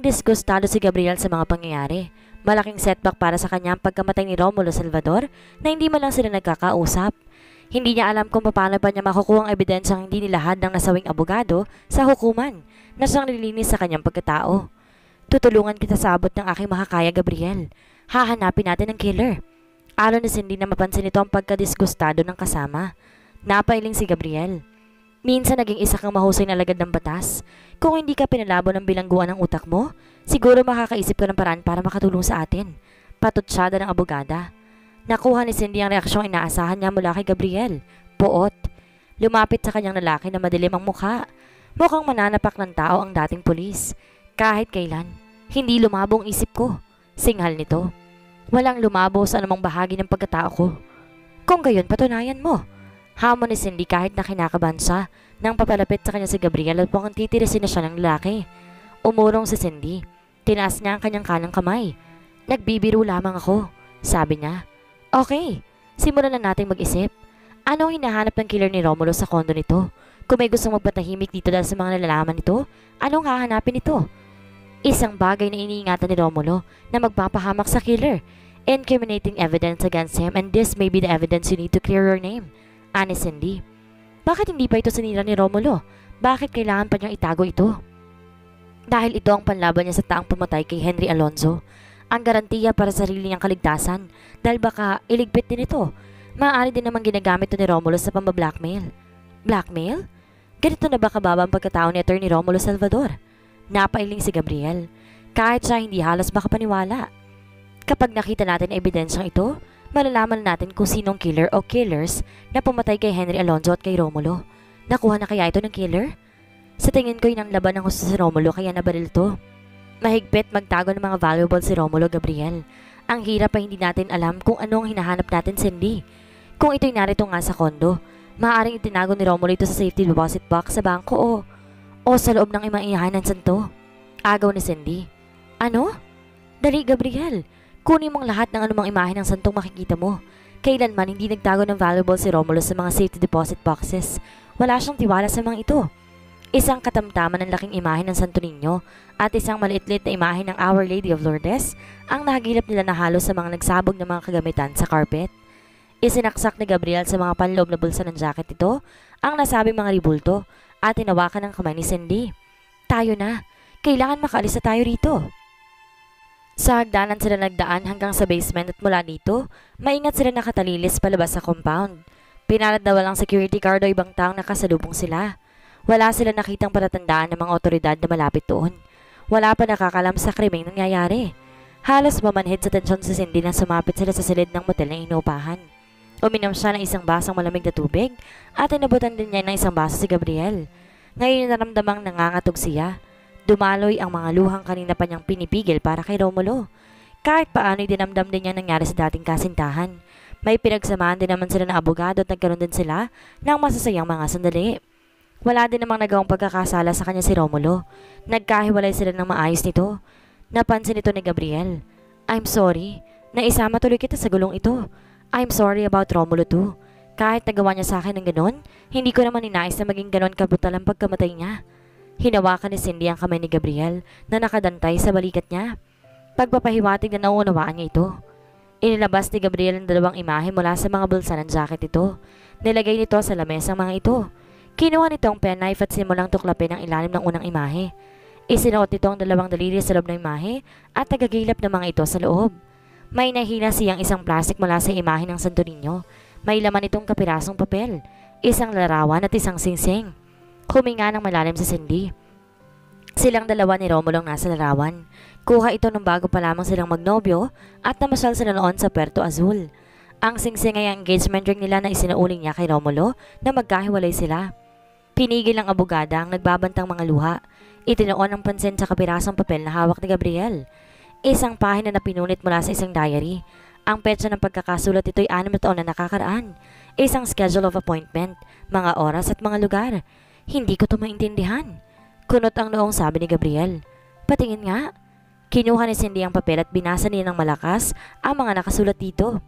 disgustado si Gabriel sa mga pangyayari. Malaking setback para sa kanya ang pagkamatay ni Romulo Salvador na hindi man lang sila nagkakausap. Hindi niya alam kung paano pa niya makukuha ang ebidensyang hindi nilahad ng nasawing abogado sa hukuman na siyang nililinis sa kanyang pagkatao. Tutulungan kita sa abot ng aking makakaya, Gabriel. Hahanapin natin ang killer. Alon ni Cindy na mapansin nito ang pagkadisgustado ng kasama. Napailing si Gabriel. Minsan naging isa kang mahusay na alagad ng batas. Kung hindi ka pinalabo ng bilangguan ng utak mo, siguro makakaisip ka ng paraan para makatulong sa atin. Patutsyada ng abogada. Nakuha ni Cindy ang reaksyong inaasahan niya mula kay Gabriel. Poot. Lumapit sa kanyang lalaki na madilim ang mukha. Mukhang mananapak ng tao ang dating pulis. Kahit kailan, hindi lumabo ang isip ko. Singhal nito. Walang lumabo sa anumang bahagi ng pagkatao ko. Kung gayon, patunayan mo. Hamon ni Cindy kahit na kinakabahan siya nang papalapit sa kanya si Gabriel at mukhang titirisin na siya ng lalaki. Umurong si Cindy. Tinaas niya ang kanyang kanang kamay. Nagbibiro lamang ako, sabi niya. Okay, simulan na nating mag-isip. Ano ang hinahanap ng killer ni Romulo sa kondo nito? Kung may gustong magpatahimik dito dahil sa mga nalalaman nito, anong hahanapin nito? Isang bagay na iniingatan ni Romulo na magpapahamak sa killer. Incriminating evidence against him, and this may be the evidence you need to clear your name. Ani Cindy. Bakit hindi pa ito sinira ni Romulo? Bakit kailangan pa niyang itago ito? Dahil ito ang panlaban niya sa taang pumatay kay Henry Alonzo. Ang garantiya para sa sarili niyang kaligtasan dahil baka iligpit din ito. Maaari din naman ginagamit ito ni Romulo sa pambablackmail. Blackmail? Ganito na ba kababa ang pagkatao ni Attorney Romulo Salvador? Napailing si Gabriel. Kahit siya hindi halos makapaniwala. Kapag nakita natin ang ebidensyang ito, malalaman natin kung sinong killer o killers na pumatay kay Henry Alonzo at kay Romulo. Nakuha na kaya ito ng killer? Sa tingin ko yun ang laban ng gusto si Romulo kaya nabaril to. Mahigpit magtago ng mga valuable si Romulo, Gabriel. Ang hirap pa hindi natin alam kung ano ang hinahanap natin, Cindy. Kung ito'y narito nga sa kondo, maaaring itinago ni Romulo ito sa safety deposit box sa bangko o sa loob ng imaiyahan ng santo. Agaw ni Cindy. Ano? Dali, Gabriel. Kunin mong lahat ng anumang imahe ng santong makikita mo. Kailanman hindi nagtago ng valuable si Romulo sa mga safety deposit boxes. Wala siyang tiwala sa mga ito. Isang katamtaman ng laking imahe ng Santo Niño at isang maliit-lit na imahe ng Our Lady of Lourdes ang nahagilap nila na halos sa mga nagsabog ng mga kagamitan sa carpet. Isinaksak ni Gabriel sa mga panloob na bulsa ng jacket ito ang nasabing mga ribulto at tinawakan ng kamay ni Cindy. Tayo na. Kailangan makaalis na tayo rito. Sa hagdanan sila nagdaan hanggang sa basement at mula dito, maingat sila nakatalilis palabas sa compound. Pinalad na walang security guard o ibang taong nakasalubong sila. Wala sila nakitang palatandaan ng mga otoridad na malapit doon. Wala pa nakakalam sa krimeng nangyayari. Halos mamanhid sa tensyon si Cindy nang sumapit sila sa silid ng motel na inuupahan. Uminom siya ng isang basang malamig na tubig at inabutan din niya ng isang baso si Gabriel. Ngayon naramdamang nangangatog siya. Dumaloy ang mga luhang kanina pa niyang pinipigil para kay Romulo. Kahit paano'y dinamdam din niya nangyari sa dating kasintahan. May pinagsamahan din naman sila ng abogado at nagkaroon din sila ng masasayang mga sandali. Wala din namang nagawang pagkakasala sa kanya si Romulo. Nagkahiwalay sila ng maayos nito. Napansin ito ni Gabriel. I'm sorry. Naisama tuloy kita sa gulong ito. I'm sorry about Romulo too. Kahit nagawa niya sa akin ng ganon, hindi ko naman ninais na maging ganon kabutal ang pagkamatay niya. Hinawakan ni Cindy ang kamay ni Gabriel na nakadantay sa balikat niya. Pagpapahiwatig na nauunawaan niya ito. Inilabas ni Gabriel ang dalawang imahe mula sa mga bulsa ng jacket ito. Nilagay nito sa lamesa ang mga ito. Kinuha nito ang penknife at simulang tuklapin ang ilalim ng unang imahe. Isinuot nito ang dalawang daliri sa loob ng imahe at tagagilap ng mga ito sa loob. May nahila siyang isang plastic mula sa imahe ng Santo Niño. May laman itong kapirasong papel, isang larawan at isang singsing. Huminga ng malalim si Cindy. Silang dalawa ni Romulo ang nasa larawan. Kuha ito nung bago pa lamang silang magnobyo at namasyal sila noon sa Puerto Azul. Ang singsing ay ang engagement ring nila na isinauling niya kay Romulo na magkahiwalay sila. Pinigil ng abogada ang nagbabantang mga luha. Itinoon ang pansin sa kapirasong papel na hawak ni Gabriel. Isang pahina na pinunit mula sa isang diary. Ang petsa ng pagkakasulat ito'y 6 na taon na nakakaraan. Isang schedule of appointment, mga oras at mga lugar. Hindi ko ito maintindihan. Kunot ang noong sabi ni Gabriel. Patingin nga. Kinuha ni Cindy ang papel at binasa niya ng malakas ang mga nakasulat dito.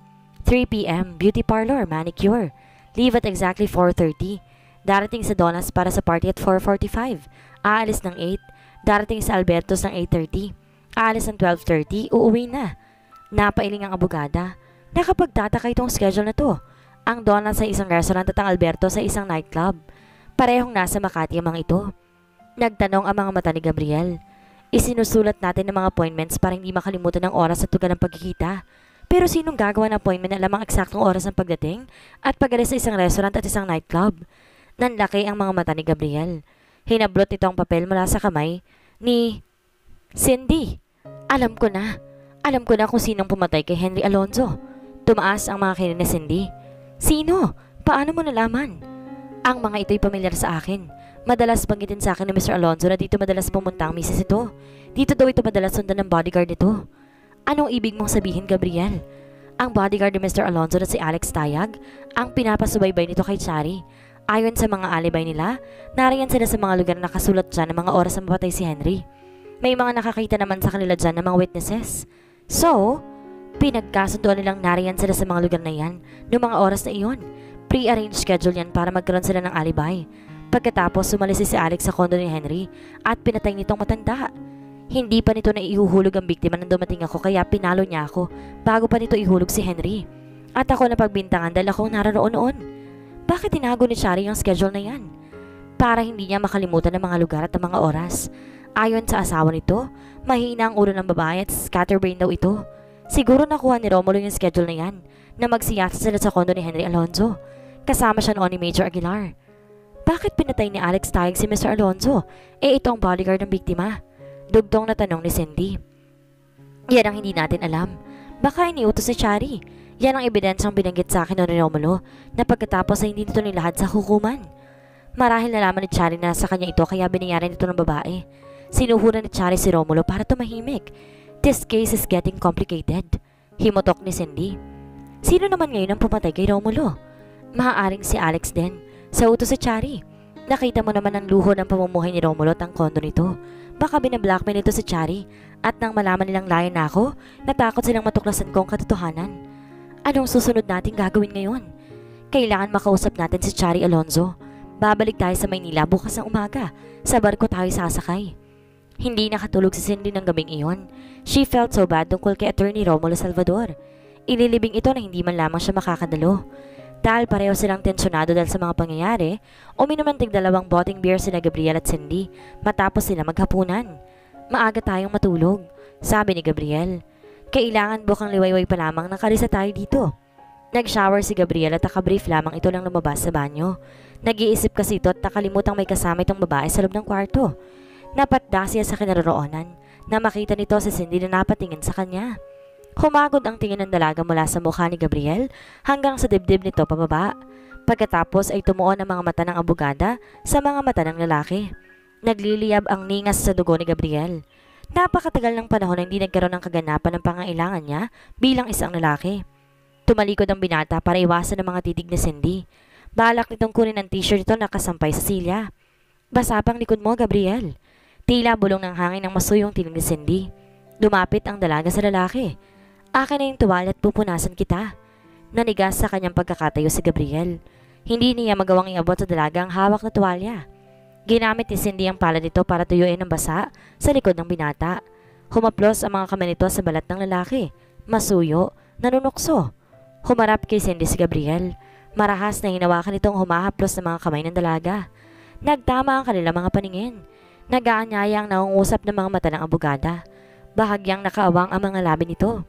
3 p.m. Beauty parlor, manicure. Leave at exactly 4:30. Darating sa Donas para sa party at 4:45. Aalis ng 8. Darating sa Albertos ng 8:30. Aalis ng 12:30, uuwi na. Napailing ang abogada. Nakapagtataka itong schedule na to. Ang Donna sa isang restaurant at ang Alberto sa isang nightclub. Parehong nasa Makati ang mga ito. Nagtanong ang mga mata ni Gabriel. Isinusulat natin ng mga appointments para hindi makalimutan ng oras at tugon ng pagkikita. Pero sinong gagawa ng appointment na alam ang eksaktong oras ng pagdating at pag-alis sa isang restaurant at isang nightclub? Nanlaki ang mga mata ni Gabriel. Hinablot ito ang papel mula sa kamay ni Cindy. Alam ko na. Alam ko na kung sinong pumatay kay Henry Alonzo. Tumaas ang mga kinig ni Cindy. Sino? Paano mo nalaman? Ang mga ito'y pamilyar sa akin. Madalas banggitin sa akin ni Mr. Alonzo na dito madalas pumunta ang misis ito. Dito daw ito madalas sundan ng bodyguard nito. Anong ibig mong sabihin, Gabriel? Ang bodyguard ni Mr. Alonzo na si Alex Tayag ang pinapasubaybay nito kay Chari. Ayon sa mga alibay nila, nariyan sila sa mga lugar na nakasulat dyan ng mga oras na mapatay si Henry. May mga nakakita naman sa kanila dyan ng mga witnesses. So, pinagkasunduan nilang nariyan sila sa mga lugar na yan noong mga oras na iyon. Pre-arranged schedule yan para magkaroon sila ng alibay. Pagkatapos, sumalis si Alex sa kondo ni Henry at pinatay nitong matanda. Hindi pa nito na ihuhulog ang biktima nang dumating ako kaya pinalo niya ako bago pa nito ihulog si Henry. At ako na pagbintangan dahil akong naroon noon. Bakit tinago ni Shari ang schedule na yan? Para hindi niya makalimutan ang mga lugar at ang mga oras. Ayon sa asawa nito, mahina ang ulo ng babae at scatterbrain daw ito. Siguro nakuha ni Romulo yung schedule na yan na magsiyasa sila sa kondo ni Henry Alonzo. Kasama siya noon ni Major Aguilar. Bakit pinatay ni Alex Tayag si Mr. Alonzo? Ito ang bodyguard ng biktima. Dugtong na tanong ni Cindy. Yan ang hindi natin alam. Baka iniutos si Chari. Yan ang ebidensyang binanggit sa akin ni Romulo na pagkatapos ay hindi nito nilahad sa hukuman. Marahil nalaman ni Chari na sa kanya ito kaya binayaran ito ng babae. Sinuhuran ni Chari si Romulo para tumahimik. This case is getting complicated. Himotok ni Cindy. Sino naman ngayon ang pumatay kay Romulo? Maaaring si Alex din. Sa utos si Chari. Nakita mo naman ang luho ng pamumuhay ni Romulo at ang kondo nito. Baka binablockmail ito si Chari at nang malaman nilang layan na ako, natakot silang matuklasan ko ang katotohanan. Anong susunod nating gagawin ngayon? Kailangan makausap natin si Chari Alonzo. Babalik tayo sa Maynila bukas ng umaga. Sa barko tayo sasakay. Hindi nakatulog si Cindy ng gabing iyon. She felt so bad tungkol kay Attorney Romulo Salvador. Ililibing ito na hindi man lamang siya makakadalo. Dahil pareho silang tensyonado dahil sa mga pangyayari, uminom ng tig-2 boteng beer sina Gabriel at Cindy matapos sila maghapunan. Maaga tayong matulog, sabi ni Gabriel. Kailangan bukang liwayway pa lamang nakalisa tayo dito. Nag-shower si Gabriel at nakabrief lamang ito lang lumabas sa banyo. Nag-iisip kasi ito at nakalimutang may kasama itong babae sa loob ng kwarto. Napatda siya sa kinaroroonan na makita nito si Cindy na napatingin sa kanya. Humagod ang tingin ng dalaga mula sa mukha ni Gabriel hanggang sa dibdib nito pababa. Pagkatapos ay tumuon ang mga mata ng abogada sa mga mata ng lalaki. Nagliliyab ang ningas sa dugo ni Gabriel. Napakatagal ng panahon na hindi nagkaroon ng kaganapan ng pangailangan niya bilang isang lalaki. Tumalikod ang binata para iwasan ang mga titig ni Cindy. Balak nitong kunin ang t-shirt nito na nakasampay sa silya. Basa pang likod mo, Gabriel. Tila bulong ng hangin ang masuyong tinig ni Cindy. Lumapit ang dalaga sa lalaki. Akin na yung tuwalya at pupunasan kita. Nanigas sa kanyang pagkakatayo si Gabriel. Hindi niya magawang iabot sa dalaga ang hawak na tuwalya. Ginamit ni Cindy ang palad nito para tuyuin ang basa sa likod ng binata. Humaplos ang mga kamay nito sa balat ng lalaki. Masuyo, nanunukso. Humarap kay Cindy si Gabriel. Marahas na hinawakan itong humahaplos ng mga kamay ng dalaga. Nagtama ang kanilang mga paningin. Nag-aanyaya ang naungusap ng mga mata ng abogada. Bahagyang nakaawang ang mga labi nito.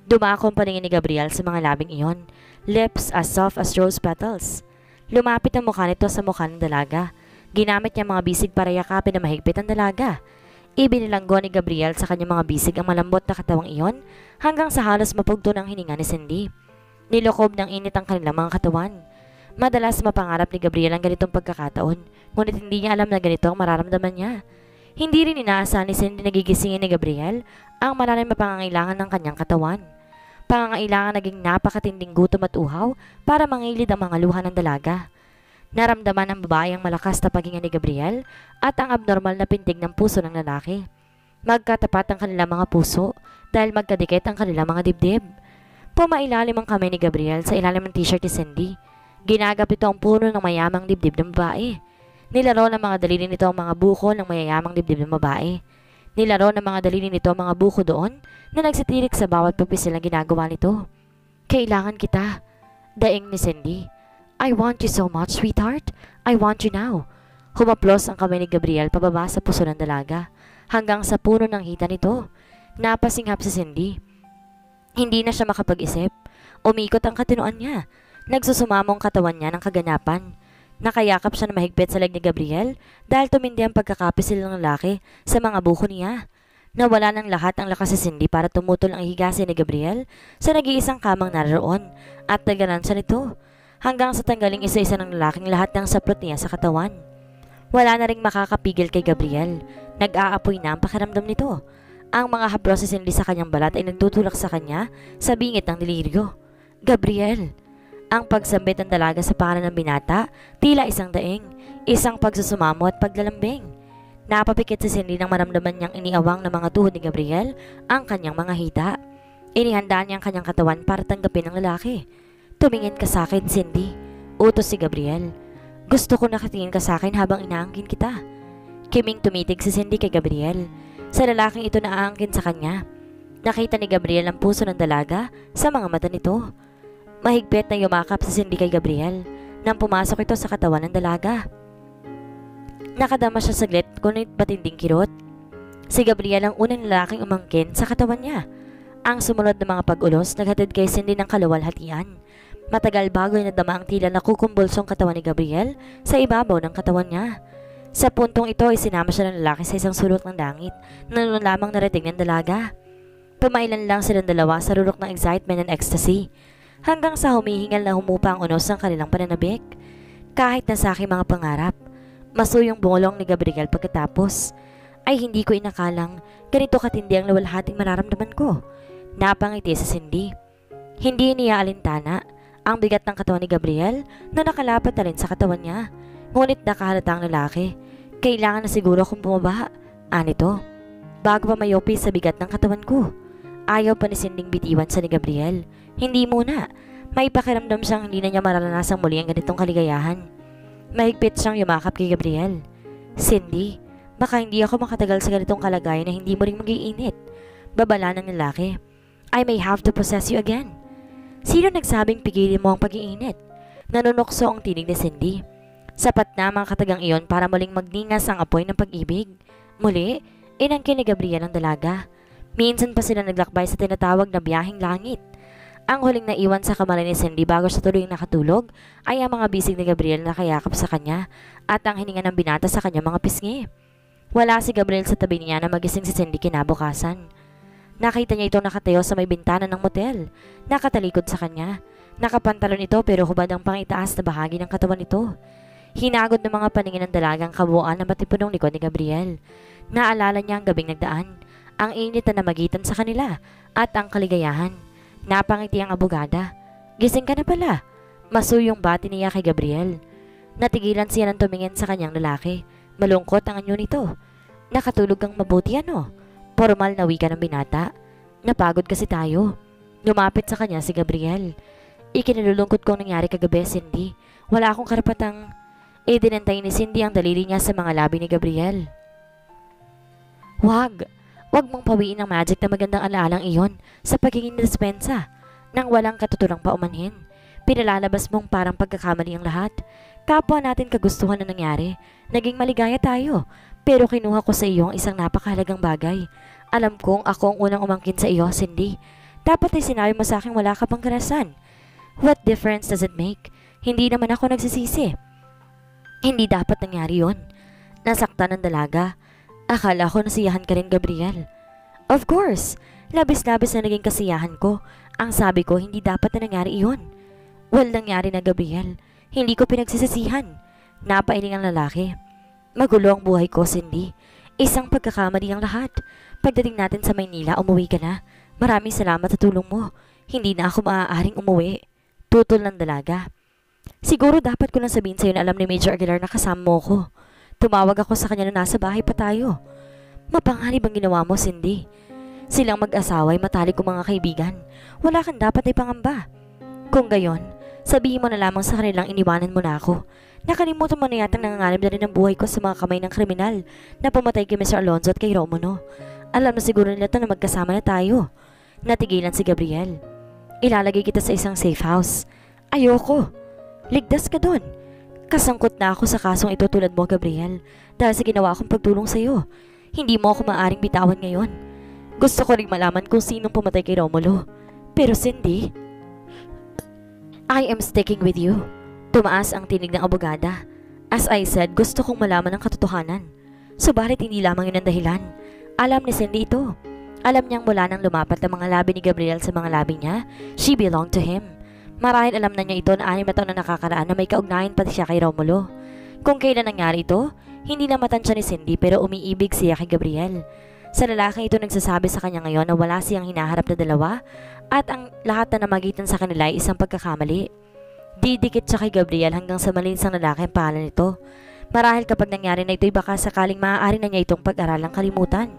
Dumako ang paningin ni Gabriel sa mga labing iyon, lips as soft as rose petals. Lumapit ang mukha nito sa mukha ng dalaga. Ginamit niya mga bisig para yakapin na mahigpit ang dalaga. Ibinilanggo ni Gabriel sa kanyang mga bisig ang malambot na katawang iyon hanggang sa halos mapugto ng hininga ni Cindy. Nilokob ng init ang kanilang mga katawan. Madalas mapangarap ni Gabriel ang ganitong pagkakataon, ngunit hindi niya alam na ganito ang mararamdaman niya. Hindi rin inaasahan ni Cindy nagigisingin ni Gabriel ang malalim na pangangailangan ng kanyang katawan. Pangangailangan naging napakatinding gutom at uhaw para mangilid ang mga luha ng dalaga. Naramdaman ng babae ang malakas na paghinga ni Gabriel at ang abnormal na pintig ng puso ng lalaki. Magkatapat ang kanilang mga puso dahil magkadikit ang kanilang mga dibdib. Pumailalim ang kamay ni Gabriel sa ilalim ng t-shirt ni Cindy. Ginagap ito ang puno ng mayamang dibdib ng babae. Nilaro ng mga daliri nito ang mga buko ng mayayamang dibdib ng babae. Nilaro ng mga daliri nito ang mga buko doon na nagsitirik sa bawat pupisil na ginagawa nito. Kailangan kita, daing ni Cindy. I want you so much, sweetheart. I want you now. Humaplos ang kamay ni Gabriel pababa sa puso ng dalaga hanggang sa puno ng hita nito. Napasinghap si Cindy. Hindi na siya makapag-isip. Umikot ang katinuan niya. Nagsusumamong katawan niya ng kaganapan. Nakayakap siya na mahigpit sa leg ni Gabriel dahil tumindi ang pagkakapisil ng lalaki sa mga buko niya. Nawala ng lahat ang lakas si Cindy para tumutol ang higasin ni Gabriel sa nag-iisang kamang naroon at naganan siya nito hanggang sa tanggaling isa-isa ng lalaking lahat ng saplot niya sa katawan. Wala na ring makakapigil kay Gabriel. Nag-aapoy na ang pakiramdam nito. Ang mga haplos ni Cindy sa kanyang balat ay nagtutulak sa kanya sa bingit ng deliryo. Gabriel! Ang pagsambit ng dalaga sa pangalan ng binata, tila isang daing, isang pagsusumamo at paglalambing. Napapikit si Cindy nang maramdaman niyang iniawang ng mga tuhod ni Gabriel ang kanyang mga hita. Inihanda niya ang kanyang katawan para tanggapin ng lalaki. Tumingin ka sa akin, Cindy. Utos si Gabriel. Gusto ko nakatingin ka sa akin habang inaangkin kita. Kiming tumitig si Cindy kay Gabriel. Sa lalaking ito na aangkin sa kanya. Nakita ni Gabriel ang puso ng dalaga sa mga mata nito. Mahigpit na yumakap si Cindy kay Gabriel nang pumasok ito sa katawan ng dalaga. Nakadama siya saglit ngunit matinding kirot. Si Gabriel ang unang lalaking umangkin sa katawan niya. Ang sumunod na mga pag-ulos naghatid kay Cindy ng kaluwalhatian. Matagal bago nadama ang tila nakukumbulsong katawan ni Gabriel sa ibabaw ng katawan niya. Sa puntong ito ay sinama siya ng lalaki sa isang sulok ng langit na noon lamang narating ng dalaga. Pumailan lang silang dalawa sa rurok ng excitement and ecstasy hanggang sa humihingal na humupa ang unos ng kanilang pananabik. Kahit na sa aking mga pangarap, masuyong bungolong ni Gabriel pagkatapos, ay hindi ko inakalang ganito katindi ang luwalhating mararamdaman ko. Napangiti sa Cindy. Hindi niya alintana ang bigat ng katawan ni Gabriel na nakalapat na rin sa katawan niya. Ngunit nakahalata ang lalaki. Kailangan na siguro kung bumaba. Anito, bago pa mayopi sa bigat ng katawan ko. Ayaw pa ni Cindy bitiwan sa ni Gabriel. Hindi muna. May pakiramdam siyang hindi na niya mararanasang muli ang ganitong kaligayahan. Mahigpit siyang yumakap kay Gabriel. Cindy, baka hindi ako makatagal sa ganitong kalagayan na hindi mo rin mag-iinit. Babala ng lalaki. I may have to possess you again. Sino nagsabing pigilin mo ang pag-iinit? Nanunokso ang tinig ni Cindy. Sapat na mga katagang iyon para muling magningas ang apoy ng pag-ibig. Muli, inangkin ni Gabriel ang dalaga. Minsan pa sila naglakbay sa tinatawag na biyaheng langit. Ang huling naiwan sa kamay ni Cindy bago siya tuluyang nakatulog ay ang mga bisig ni Gabriel na kayakap sa kanya at ang hininga ng binata sa kanyang mga pisngi. Wala si Gabriel sa tabi niya na magising si Cindy kinabukasan. Nakita niya itong nakatayo sa may bintana ng motel, nakatalikod sa kanya. Nakapantalon ito pero hubad ang pangitaas na bahagi ng katawan nito. Hinagod ng mga paningin ng dalagang kabuuan na matipunong likod ni Gabriel. Naalala niya ang gabing nagdaan, ang init na namagitan sa kanila at ang kaligayahan. Napangiti ang abogada. Gising ka na pala. Masuyong bati niya kay Gabriel. Natigilan siya ng tumingin sa kanyang lalaki. Malungkot ang anyo nito. Nakatulog kang mabuti ano? Formal na wika ng binata. Napagod kasi tayo. Lumapit sa kanya si Gabriel. Ikinalulungkot kong nangyari kagabi, Cindy. Wala akong karapatang... Dinantay ni Cindy ang daliri niya sa mga labi ni Gabriel. Wag mong pawiin ang magic na magandang alaalang iyon sa pagiging dispensa. Nang walang katuturang paumanhin, pinalalabas mong parang pagkakamali ang lahat. Kapwa natin kagustuhan na nangyari. Naging maligaya tayo. Pero kinuha ko sa iyo ang isang napakahalagang bagay. Alam kong ako ang unang umangkin sa iyo, Cindy. Dapat ay sinabi mo sa akin wala ka pang karasan. What difference does it make? Hindi naman ako nagsisisi. Hindi dapat nangyari yon. Nasaktan ng dalaga. Akala ko nasiyahan ka rin, Gabriel. Of course, labis-labis na naging kasiyahan ko. Ang sabi ko, hindi dapat na nangyari iyon. Well, nangyari na, Gabriel. Hindi ko pinagsisisihan. Napailing ang lalaki. Magulo ang buhay ko, Cindy. Isang pagkakamali ang lahat. Pagdating natin sa Maynila, umuwi ka na. Maraming salamat sa tulong mo. Hindi na ako maaaring umuwi. Tutol ng dalaga. Siguro dapat ko lang sabihin sa'yo na alam ni Major Aguilar na kasama mo ko. Tumawag ako sa kanya na nasa bahay pa tayo. Mapanganib ang ginawa mo, Cindy. Silang mag-asawa ay matalik kong mga kaibigan. Wala kang dapat ay pangamba. Kung gayon, Sabihin mo na lamang sa kanilang iniwanan mo na ako. Nakalimutan mo na yatang nanganganib na rin ang buhay ko sa mga kamay ng kriminal na pumatay kay Mr. Alonzo at kay Romulo. Alam na siguro nila to na magkasama na tayo. Natigilan si Gabriel. Ilalagay kita sa isang safe house. Ayoko. Ligtas ka doon. Kasangkot na ako sa kasong ito tulad mo, Gabriel, dahil sa ginawa akong pagtulong sa iyo. Hindi mo ako maaaring bitawan ngayon. Gusto ko ring malaman kung sinong pumatay kay Romulo. Pero Cindy, I am sticking with you. Tumaas ang tinig ng abogada. As I said, gusto kong malaman ang katotohanan. Subalit hindi lamang yun ang dahilan. Alam ni Cindy ito. Alam niyang mula nang lumapat ang mga labi ni Gabriel sa mga labi niya, she belonged to him. Marahil alam na niya ito na 6 na taon na nakakaraan na may kaugnayan pati siya kay Romulo. Kung kailan nangyari ito, hindi namatan siya ni Cindy pero umiibig siya kay Gabriel. Sa lalaking ito nagsasabi sa kanya ngayon na wala siyang hinaharap na dalawa at ang lahat na namagitan sa kanila ay isang pagkakamali. Didikit siya kay Gabriel hanggang sa malinsang lalaki ang pangalan nito. Marahil kapag nangyari na ito'y baka sakaling maaari na niya itong pag-aralang kalimutan.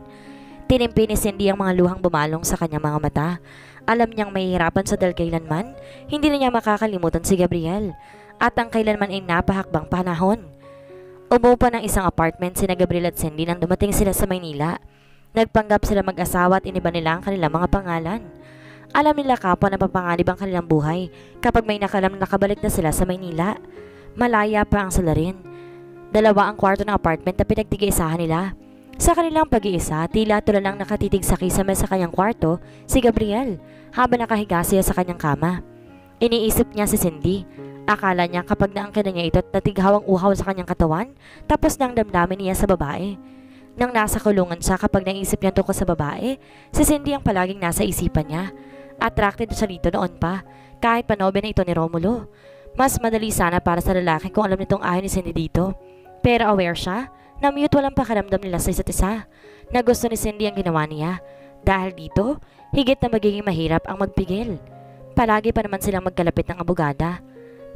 Tinimpi ni Cindy ang mga luhang bumalong sa kanyang mga mata. Alam niyang mahihirapan sa dahil kailanman, hindi na niya makakalimutan si Gabriel. At ang kailanman ay napahakbang panahon. Umupa ng isang apartment sina Gabriel at Cindy nang dumating sila sa Maynila. Nagpanggap sila mag-asawa at iniba nila ang kanilang mga pangalan. Alam nila kapwa na papanganib ang kanilang buhay kapag may nakalam na nakabalik na sila sa Maynila. Malaya pa ang salarin. 2 ang kwarto ng apartment na pinagtigiisahan nila. Sa kanilang pag-iisa, tila tulalang nakatitig sa kisame sa kanyang kwarto si Gabriel habang nakahiga siya sa kanyang kama. Iniisip niya si Cindy. Akala niya kapag naangkin na niya ito at natighaw ang uhaw sa kanyang katawan, tapos nang damdamin niya sa babae. Nang nasa kulungan siya kapag naisip niya tungkol sa babae, si Cindy ang palaging nasa isipan niya. Attracted siya dito noon pa, kahit panobe na ito ni Romulo. Mas madali sana para sa lalaki kung alam nitong ayaw ni Cindy dito. Pero aware siya na mutual ang pakiramdam nila sa isa't isa, na gusto ni Cindy ang ginawa niya. Dahil dito, higit na magiging mahirap ang magpigil. Palagi pa naman silang magkalapit ng abogada.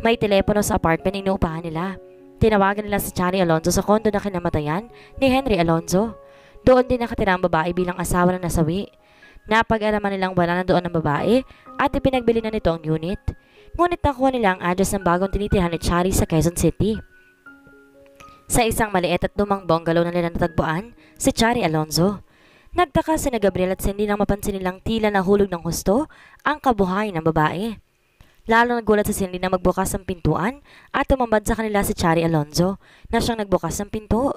May telepono sa apartment na inuupahan nila. Tinawagan nila si Chari Alonzo sa kondo na kinamatayan ni Henry Alonzo. Doon din nakatira ang babae bilang asawa na nasawi. Napag-araman nilang wala na doon ang babae at ipinagbili na nito ang unit. Ngunit nakuha nila ang address ng bagong tinitirahan ni Chari sa Quezon City. Sa isang maliit at lumang bungalow na nila natagpuan, si Chari Alonzo. Nagtaka sina Gabriel at Cindy nang mapansin nilang tila nahulog ng husto ang kabuhayan ng babae. Lalo nagulat si Cindy na magbukas ang pintuan at tumambad sa kanila si Chari Alonzo na siyang nagbukas ng pinto.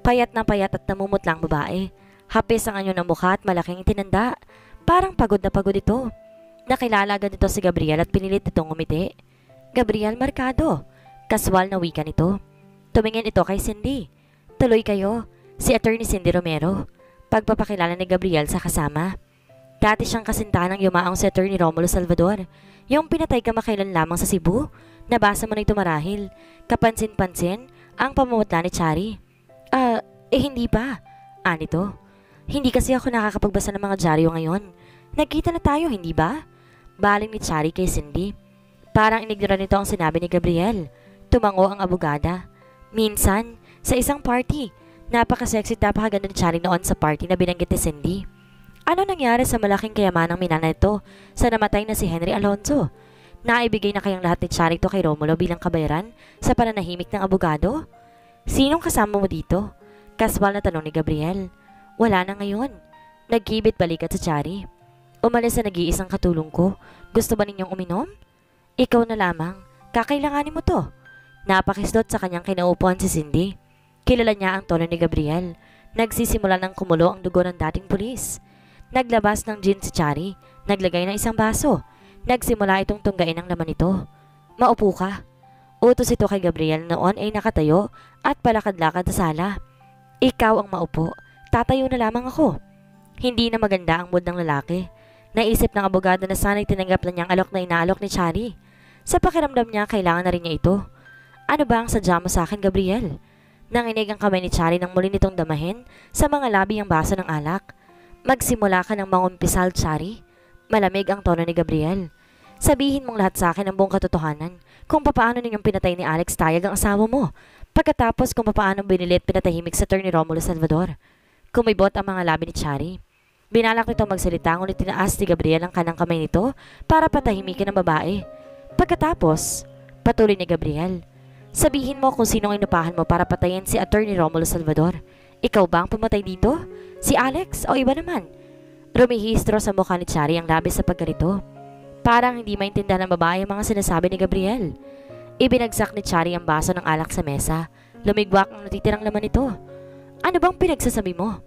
Payat at namumutlang babae. Hapis ang anyo ng mukha at malaking tinanda. Parang pagod na pagod ito. Nakilala agad ito si Gabriel at pinilit itong umiti. Gabriel Mercado. Kaswal na wika nito. Tumingin ito kay Cindy. Tuloy kayo, si Attorney Cindy Romero. Pagpapakilala ni Gabriel sa kasama. Dati siyang kasintahan ng yumaong si Attorney Romulo Salvador. Yung pinatay kamakailan lamang sa Cebu. Nabasa mo na ito marahil. Kapansin-pansin ang pamumutla ni Chari. Hindi pa. Anito. Hindi kasi ako nakakapagbasa ng mga dyaryo ngayon. Nagkita na tayo, hindi ba? Baling ni Chari kay Cindy. Parang inignora nito ang sinabi ni Gabriel. Tumango ang abogada. Minsan, sa isang party, napaka-sexy at napakaganda ni Chari noon sa party na binanggit ni Cindy. Ano nangyari sa malaking kayamanang minana nito sa namatay na si Henry Alonzo? Naibigay na kayang lahat ni Chari ito kay Romulo bilang kabayaran sa pananahimik ng abogado? Sinong kasama mo dito? Kaswal na tanong ni Gabriel. Wala na ngayon. Nagkibit balikat si Chari. Umalis sa nag-iisang katulong ko. Gusto ba ninyong uminom? Ikaw na lamang. Kakailanganin mo to. Napakislot sa kanyang kinaupuan si Cindy. Kilala niya ang tono ni Gabriel. Nagsisimula ng kumulo ang dugo ng dating pulis. Naglabas ng gin si Chari. Naglagay ng isang baso. Nagsimula itong tunggain ang laman nito. Maupo ka. Utos ito kay Gabriel noon ay nakatayo at palakad-lakad sa sala. Ikaw ang maupo. Tatayo na lamang ako. Hindi na maganda ang mood ng lalaki. Naisip ng abogado na sana'y tinanggap na niyang alok na inaalok ni Chari. Sa pakiramdam niya, kailangan na rin niya ito. Ano ba ang sadya mo sa akin, Gabriel? Nanginig ang kamay ni Chari nang muli nitong damahin sa mga labi ang baso ng alak. Magsimula ka ng mangumpisal, Chari. Malamig ang tono ni Gabriel. Sabihin mong lahat sa akin ang buong katotohanan kung papaano ninyong pinatay ni Alex Tayag ang asawa mo. Pagkatapos kung papaano binilit pinatahimik sa Attorney Romulo Salvador. Kumibot ang mga labi ni Chari. Binalak nito magsalita ngunit tinaas ni Gabriel ang kanang kamay nito para patahimikin ang babae. Pagkatapos, patuloy ni Gabriel, sabihin mo kung sinong inupahan mo para patayin si Attorney Romulo Salvador. Ikaw ba ang pumatay dito? Si Alex o iba naman? Rumihistro sa mukha ni Chari ang labis sa pagkalito. Parang hindi maintindihan ng babae ang mga sinasabi ni Gabriel. Ibinagsak ni Chari ang baso ng alak sa mesa. Lumigwak ang natitirang laman nito. Ano bang pinagsasabi mo?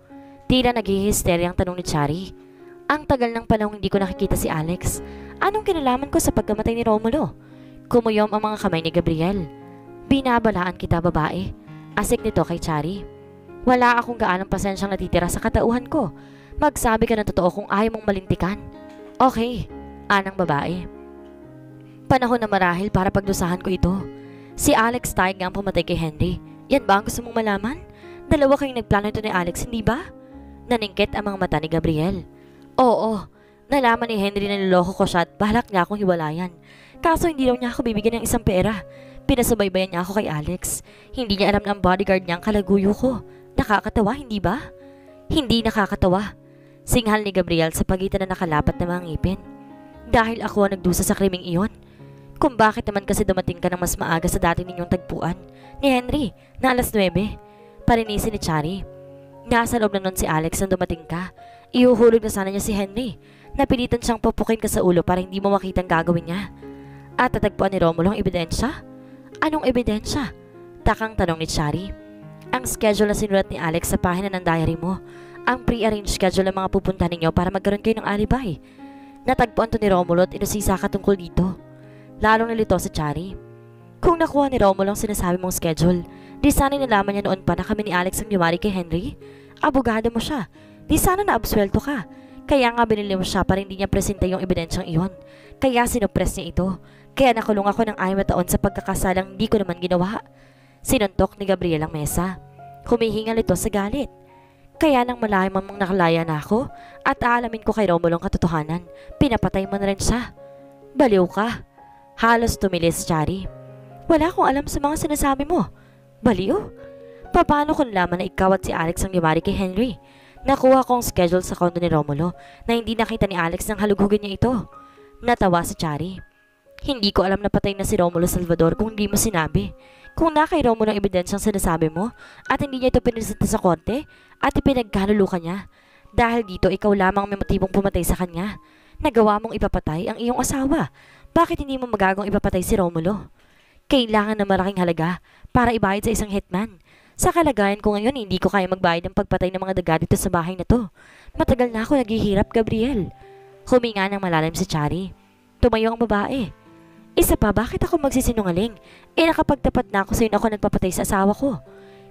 Tila naghihisterya ang tanong ni Chari. Ang tagal ng panahong hindi ko nakikita si Alex. Anong kinalaman ko sa pagkamatay ni Romulo? Kumuyom ang mga kamay ni Gabriel. Binabalaan kita, babae. Asik nito kay Chari. Wala akong gaanong pasensyang natitira sa katauhan ko. Magsabi ka ng totoo kung ayaw mong malintikan. Okay, anang babae. Panahon na marahil para pagdusahan ko ito. Si Alex Taig ang pumatay kay Henry. Yan ba ang gusto mong malaman? Dalawa kayong nagplano ito ni Alex, hindi ba? Naningkit ang mga mata ni Gabriel. Oo, nalaman ni Henry na niloloko ko siya at balak niya akong hiwalayan. Kaso hindi daw niya ako bibigyan ng isang pera. Pinasubaybayan niya ako kay Alex. Hindi niya alam na ang bodyguard niya ang kalaguyo ko. Nakakatawa, hindi ba? Hindi nakakatawa. Singhal ni Gabriel sa pagitan na nakalapat na mga ngipin. Dahil ako ang nagdusa sa krimeng iyon. Kung bakit naman kasi dumating ka ng mas maaga sa dati ninyong tagpuan ni Henry na alas 9. Parinisi ni Chari. Nasa loob na nun si Alex nang dumating ka. Ihuhulog na sana niya si Henry. Napilitan siyang papukin ka sa ulo para hindi mo makita ang gagawin niya. At tatagpuan ni Romulo ang ebidensya? Anong ebidensya? Takang tanong ni Chari. Ang schedule na sinulat ni Alex sa pahina ng diary mo. Ang pre-arranged schedule ng mga pupunta ninyo para magkaroon kayo ng alibay. Natagpuan to ni Romulo at inusisa ka tungkol dito. Lalong nalito si Chari. Kung nakuha ni Romulo ang sinasabi mong schedule, di sana nalaman niya noon pa na kami ni Alex ang yumari kay Henry. Abogado mo siya. Di sana naabsuelto ka. Kaya nga binili mo siya para hindi niya presente yung ebidensyang iyon. Kaya sinupres niya ito. Kaya nakulong ako ng 6 na taon sa pagkakasalang hindi ko naman ginawa. Sinuntok ni Gabriel ang mesa. Humihingal ito sa galit. Kaya nang malaman mong nakalaya na ako at aalamin ko kay Romulo ang katotohanan, pinapatay mo na rin siya. Baliw ka. Halos tumilis, Chari. Wala akong alam sa mga sinasabi mo. Baliw? Paano kung nalaman na ikaw at si Alex ang yumari kay Henry? Nakuha ko ang schedule sa kondo ni Romulo na hindi nakita ni Alex nang halugugin niya ito. Natawa si Chari. Hindi ko alam na patay na si Romulo Salvador kung hindi mo sinabi. Kung na kay Romulo ang ebidensyang sinasabi mo at hindi niya ito pinresenta sa korte at ipinagkalulukan niya. Dahil dito ikaw lamang may motibong pumatay sa kanya. Nagawa mong ipapatay ang iyong asawa. Bakit hindi mo magagawang ipapatay si Romulo? Kailangan ng malaking halaga para ibayad sa isang hitman. Sa kalagayan ko ngayon, hindi ko kaya magbayad ng pagpatay ng mga daga dito sa bahay na to. Matagal na ako naghihirap, Gabriel. Huminga ng malalim si Chari. Tumayo ang babae. Isa pa, bakit ako magsisinungaling? Nakapagtapat na ako sa'yo na ako nagpapatay sa asawa ko.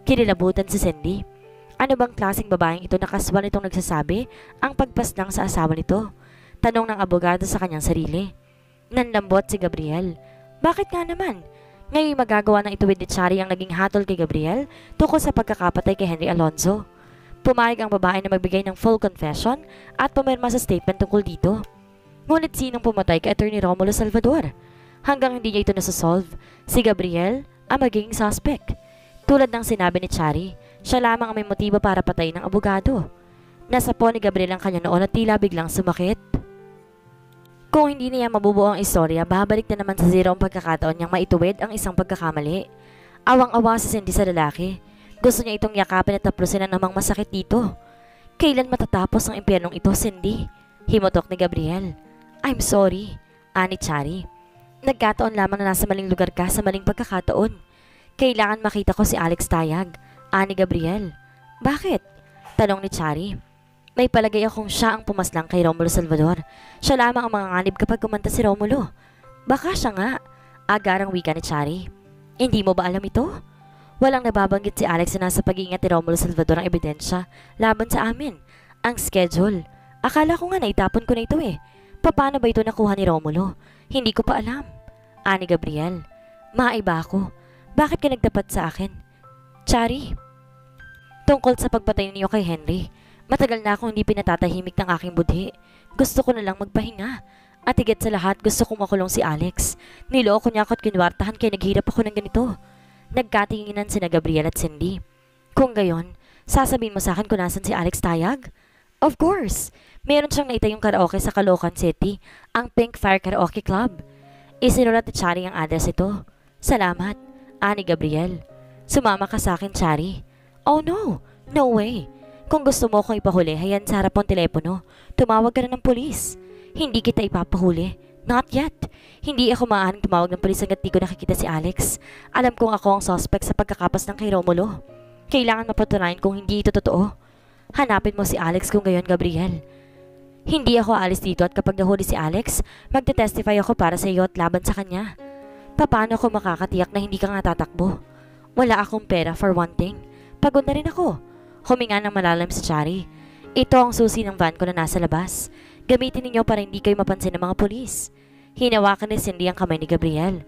Kinilabutan si Cindy. Ano bang klaseng babaeng ito na kaswal itong nagsasabi ang pagpaslang sa asawa nito? Tanong ng abogado sa kanyang sarili. Nanlambot si Gabriel. Bakit nga naman? Ngayon magagawa ng ituwid ni Chari ang naging hatol kay Gabriel tungkol sa pagkakapatay kay Henry Alonzo. Pumayag ang babae na magbigay ng full confession at pumirma sa statement tungkol dito. Ngunit sinong pumatay kay Attorney Romulo Salvador? Hanggang hindi niya ito nasasolve, si Gabriel ang magiging suspect. Tulad ng sinabi ni Chari, siya lamang ang may motibo para patayin ng abogado. Nasapo ni Gabriel ang kanya noon at tila biglang sumakit. Kung hindi niya mabubuo ang istorya, babalik na naman sa zero ang pagkakataon niyang maituwid ang isang pagkakamali. Awang-awa si Cindy sa lalaki. Gusto niya itong yakapin at taplusin na namang masakit dito. Kailan matatapos ang impyernong ito, Cindy? Himotok ni Gabriel. I'm sorry, ani Chari. Nagkataon lamang na nasa maling lugar ka sa maling pagkakataon. Kailangan makita ko si Alex Tayag, ani Gabriel. Bakit? Tanong ni Chari. May palagay akong siya ang pumaslang kay Romulo Salvador. Siya lamang ang manganganib kapag kumanta si Romulo. Baka siya nga, agarang wika ni Chari. Hindi mo ba alam ito? Walang nababanggit si Alex na nasa pag-iingat ni Romulo Salvador ang ebidensya laban sa amin. Ang schedule. Akala ko nga naitapon ko na ito eh. Paano ba ito nakuha ni Romulo? Hindi ko pa alam. Ani Gabriel. Maiba ako. Bakit ka nagtapat sa akin? Chari. Tungkol sa pagpatay niyo kay Henry. Matagal na akong hindi pinatatahimik ng aking budhi. Gusto ko na lang magpahinga. At higit sa lahat, gusto kong makulong si Alex. Niloko niya ako at kinwartahan kaya naghirap ako ng ganito. Nagkatinginan sina Gabriel at Cindy. Kung gayon, sasabihin mo sa akin kung nasan si Alex Tayag? Of course! Meron siyang naitayong karaoke sa Caloocan City, ang Pink Fire Karaoke Club. Isinulat ni Chari ang address ito. Salamat, ani Gabriel. Sumama ka sa akin, Chari. Oh no, no way. Kung gusto mo akong ipahuli, hayan sa harap ng telepono. Tumawag ka na ng pulis. Hindi kita ipapahuli. Not yet. Hindi ako maaaring tumawag ng pulis hanggat di ko nakikita si Alex. Alam kong ako ang suspect sa pagkakapas ng kay Romulo. Kailangan mapatunayan kung hindi ito totoo. Hanapin mo si Alex kung gayon, Gabriel. Hindi ako aalis dito at kapag nahuli si Alex, magte-testify ako para sa iyo at laban sa kanya. Paano ako makakatiyak na hindi ka nga tatakbo? Wala akong pera for one thing. Pagod na rin ako. Huminga ng malalim si Chari. Ito ang susi ng van ko na nasa labas. Gamitin ninyo para hindi kayo mapansin ng mga pulis. Hinawakan ni Cindy ang kamay ni Gabriel.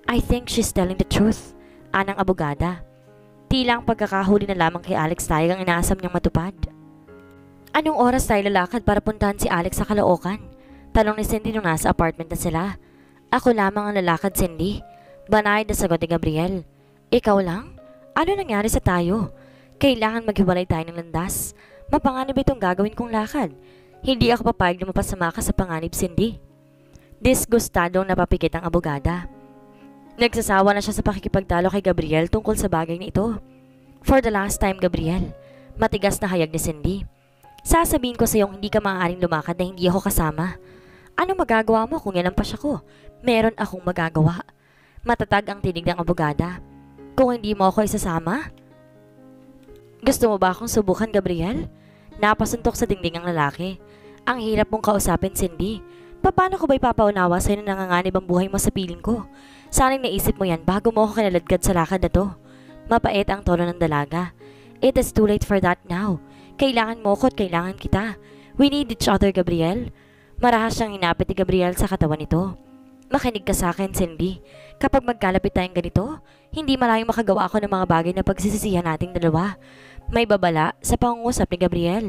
I think she's telling the truth, anang abogada. Tila ang pagkakahuli na lamang kay Alex tayo ang inaasam niyang matupad. Anong oras tayo lalakad para puntahan si Alex sa Caloocan? Tanong ni Cindy nung nasa apartment na sila. Ako lamang ang lalakad, Cindy. Banay na sagot ni Gabriel. Ikaw lang? Ano nangyari sa tayo? Kailangan maghiwalay tayo ng landas. Mapanganib itong gagawin kong lakad. Hindi ako papayag na mapasama ka sa panganib, Cindy. Disgustadong napapikit ang abogada. Nagsasawa na siya sa pakikipagtalo kay Gabriel tungkol sa bagay na ito. For the last time, Gabriel. Matigas na hayag ni Cindy. Sasabihin ko sa iyong hindi ka maaaring lumakad na hindi ako kasama. Ano magagawa mo kung yalampas ako? Meron akong magagawa. Matatag ang tinig ng abogada. Kung hindi mo ako isasama? Gusto mo ba akong subukan, Gabriel? Napasuntok sa dingding ang lalaki. Ang hirap mong kausapin, Cindy. Paano ko ba ipapaunawa sa'yo na nanganganib ang buhay mo sa piling ko? Sana'y naisip mo yan bago mo ako kinaladkad sa lakad na to. Mapait ang tono ng dalaga. It is too late for that now. Kailangan mo ko at kailangan kita. We need each other, Gabriel. Marahas siyang hinapit ni Gabriel sa katawan nito. Makinig ka sa akin, Cindy. Kapag magkalapit tayong ganito, hindi malayong makagawa ako ng mga bagay na pagsisisihan nating dalawa. May babala sa pangungusap ni Gabriel.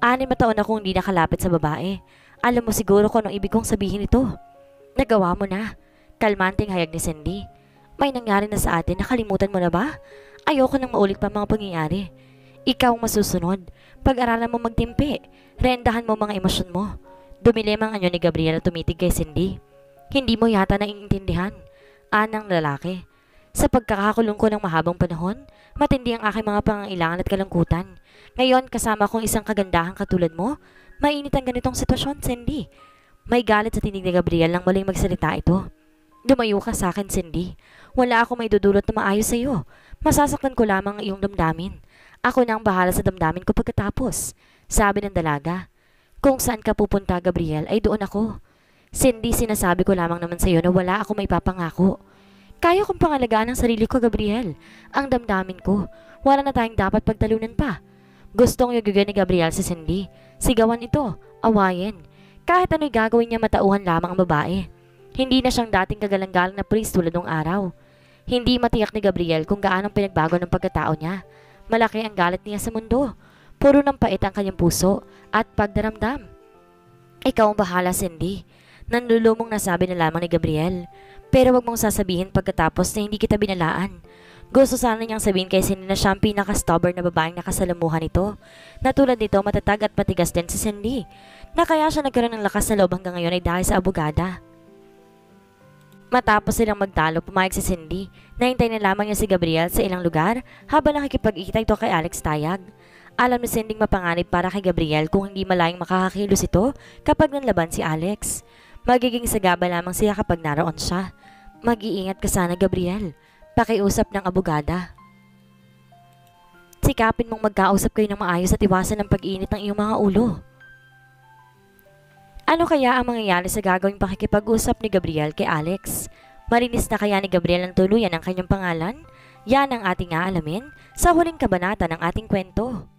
6 na taon akong hindi nakalapit sa babae. Alam mo siguro kung anong ibig kong sabihin ito. Nagawa mo na. Kalmanting hayag ni Cindy. May nangyari na sa atin, nakalimutan mo na ba? Ayoko nang maulit pa mga pangyayari. Ikaw ang masusunod. Pag-aralan mo magtimpi. Rendahan mo mga emosyon mo. Dumilim ang anyo ni Gabriel at tumitig kay Cindy. Hindi mo yata naiintindihan. Anang lalaki. Sa pagkakakulong ko ng mahabang panahon, matindi ang aking mga pangangailangan at kalungkutan. Ngayon, kasama kong isang kagandahang katulad mo, mainit ang ganitong sitwasyon, Cindy. May galit sa tinig ni Gabriel nang muling magsalita ito. Lumayo ka sa akin, Cindy. Wala ako may dudulot na maayos sa iyo. Masasaktan ko lamang ang iyong damdamin. Ako na ang bahala sa damdamin ko pagkatapos. Sabi ng dalaga. Kung saan ka pupunta, Gabriel, ay doon ako. Cindy, sinasabi ko lamang naman sa iyo na wala ako may papangako. Kaya kong pangalagaan ang sarili ko, Gabriel. Ang damdamin ko. Wala na tayong dapat pagtalunan pa. Gustong yugugan ni Gabriel si Cindy. Sigawan ito. Awayin. Kahit ano'y gagawin niya, matauhan lamang ang babae. Hindi na siyang dating kagalang-galang na priest tulad ng araw. Hindi matiyak ni Gabriel kung gaanong pinagbago ng pagkatao niya. Malaki ang galit niya sa mundo. Puro ng pait ang kanyang puso at pagdaramdam. Ikaw ang bahala, Cindy. Nanlulumong nasabi na lamang ni Gabriel. Pero wag mong sasabihin pagkatapos na hindi kita binalaan. Gusto sana niyang sabihin kay Cindy na siya ang pinaka-stubborn na babaeng nakasalamuhan nito. Na tulad nito, matatag at matigas din si Cindy. Na kaya siya nagkaroon ng lakas na loob hanggang ngayon ay dahil sa abogada. Matapos silang magtalo, pumayag si Cindy. Nahintay na lamang niya si Gabriel sa ilang lugar habang nakikipag-ikita ito kay Alex Tayag. Alam ni Cindy mapanganib para kay Gabriel kung hindi malayang makakakilos ito kapag nanlaban si Alex. Magiging sagaba lamang siya kapag naroon siya. Mag-iingat ka sana, Gabriel. Pakiusap ng abogada. Sikapin mong magkausap kayo ng maayos at iwasan ng pag-init ng iyong mga ulo. Ano kaya ang mangyayari sa gagawing pakikipag-usap ni Gabriel kay Alex? Marinis na kaya ni Gabriel ang tuluyan ng kanyang pangalan? Yan ang ating aalamin sa huling kabanata ng ating kwento.